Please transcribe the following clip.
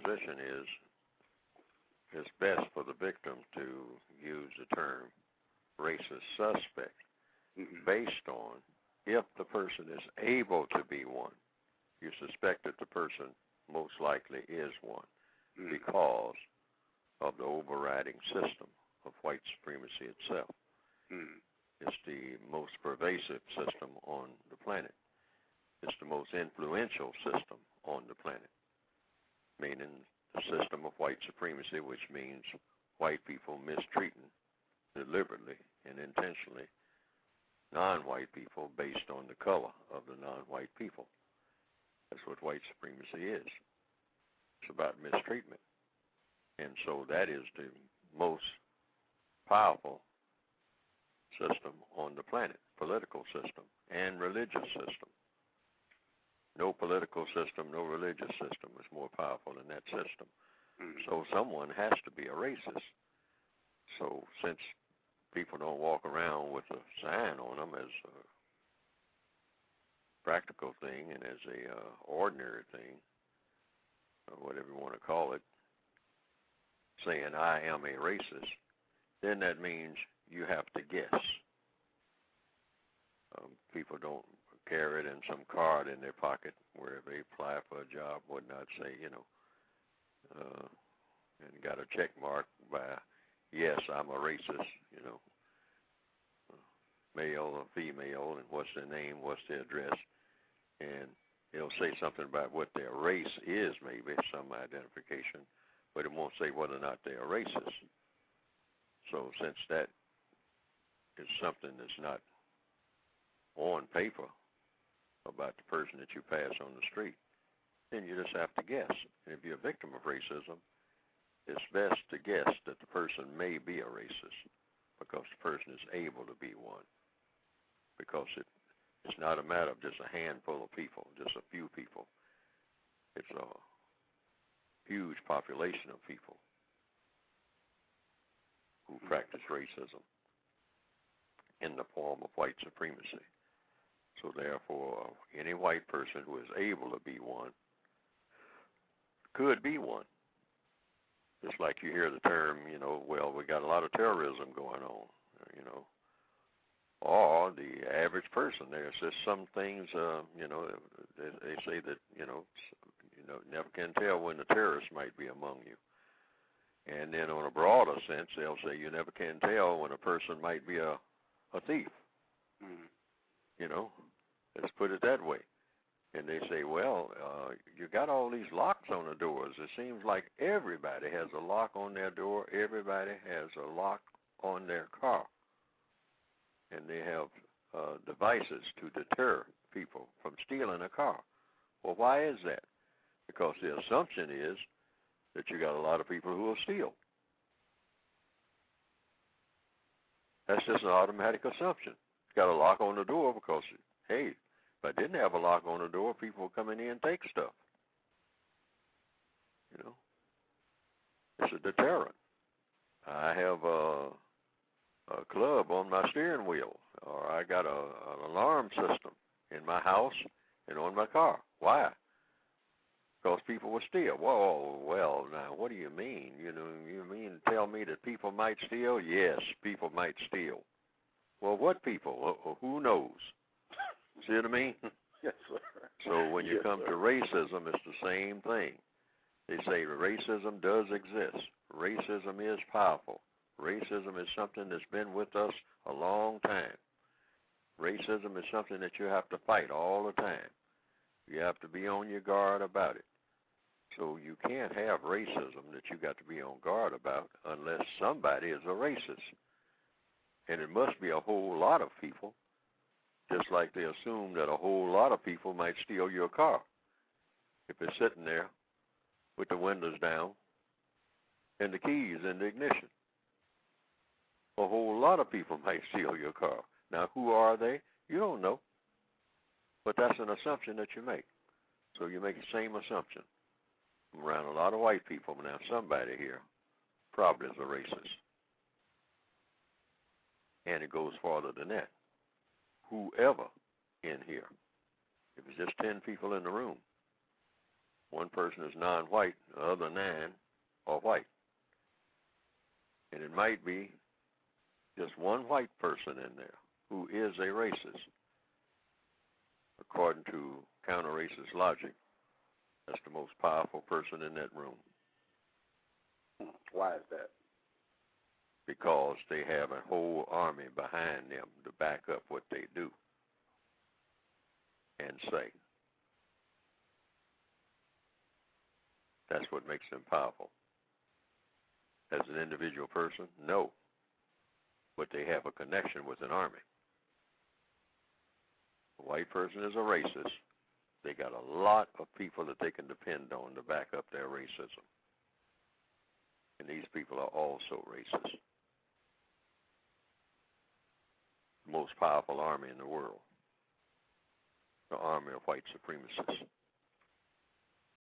position is it's best for the victim to use the term racist suspect based on if the person is able to be one. You suspect that the person most likely is one because of the overriding system of white supremacy itself. It's the most pervasive system on the planet. It's the most influential system on the planet, meaning the system of white supremacy, which means white people mistreating deliberately and intentionally non-white people based on the color of the non-white people. That's what white supremacy is. It's about mistreatment. And so that is the most powerful system on the planet, political system and religious system. No political system, no religious system is more powerful than that system. So someone has to be a racist. So since people don't walk around with a sign on them as a practical thing and as a ordinary thing, or whatever you want to call it, saying I am a racist, then that means you have to guess. People don't carry it in some card in their pocket where they apply for a job, whatnot, say, and got a check mark by, yes, I'm a racist, male or female, and what's their name, what's their address, and it'll say something about what their race is, maybe, some identification, but it won't say whether or not they're racist. So since that is something that's not on paper about the person that you pass on the street, then you just have to guess. And if you're a victim of racism, it's best to guess that the person may be a racist because the person is able to be one. Because it's not a matter of just a handful of people, just a few people. It's a huge population of people who practice racism in the form of white supremacy. So therefore, any white person who is able to be one could be one. Just like you hear the term, well, we got a lot of terrorism going on, or the average person. There's just some things, they say that, never can tell when the terrorist might be among you. And then on a broader sense, they'll say you never can tell when a person might be a thief. Let's put it that way. And they say, well, you got all these locks on the doors. It seems like everybody has a lock on their door. Everybody has a lock on their car. And they have devices to deter people from stealing a car. Well, why is that? Because the assumption is that you got a lot of people who will steal. That's just an automatic assumption. You got a lock on the door because, hey, if I didn't have a lock on the door, people would come in here and take stuff. It's a deterrent. I have a club on my steering wheel, or I got an alarm system in my house and on my car. Why? Because people will steal. Whoa, well, now, what do you mean? You mean to tell me that people might steal? Yes, people might steal. Well, what people? Who knows? See what I mean? Yes, sir. So when you come to racism, it's the same thing. They say racism does exist. Racism is powerful. Racism is something that's been with us a long time. Racism is something that you have to fight all the time. You have to be on your guard about it. So you can't have racism that you got to be on guard about unless somebody is a racist. And it must be a whole lot of people, just like they assume that a whole lot of people might steal your car if it's sitting there with the windows down and the keys in the ignition. A whole lot of people might steal your car. Now, who are they? You don't know. But that's an assumption that you make. So you make the same assumption. I'm around a lot of white people. Now, somebody here probably is a racist. And it goes farther than that. Whoever in here, if it's just 10 people in the room, One person is non-white, the other 9 are white. And it might be just one white person in there who is a racist. According to counter-racist logic, that's the most powerful person in that room. Why is that? Because they have a whole army behind them to back up what they do and say. That's what makes them powerful. As an individual person, no. But they have a connection with an army. A white person is a racist. They got a lot of people that they can depend on to back up their racism. And these people are also racist. The most powerful army in the world. The army of white supremacists.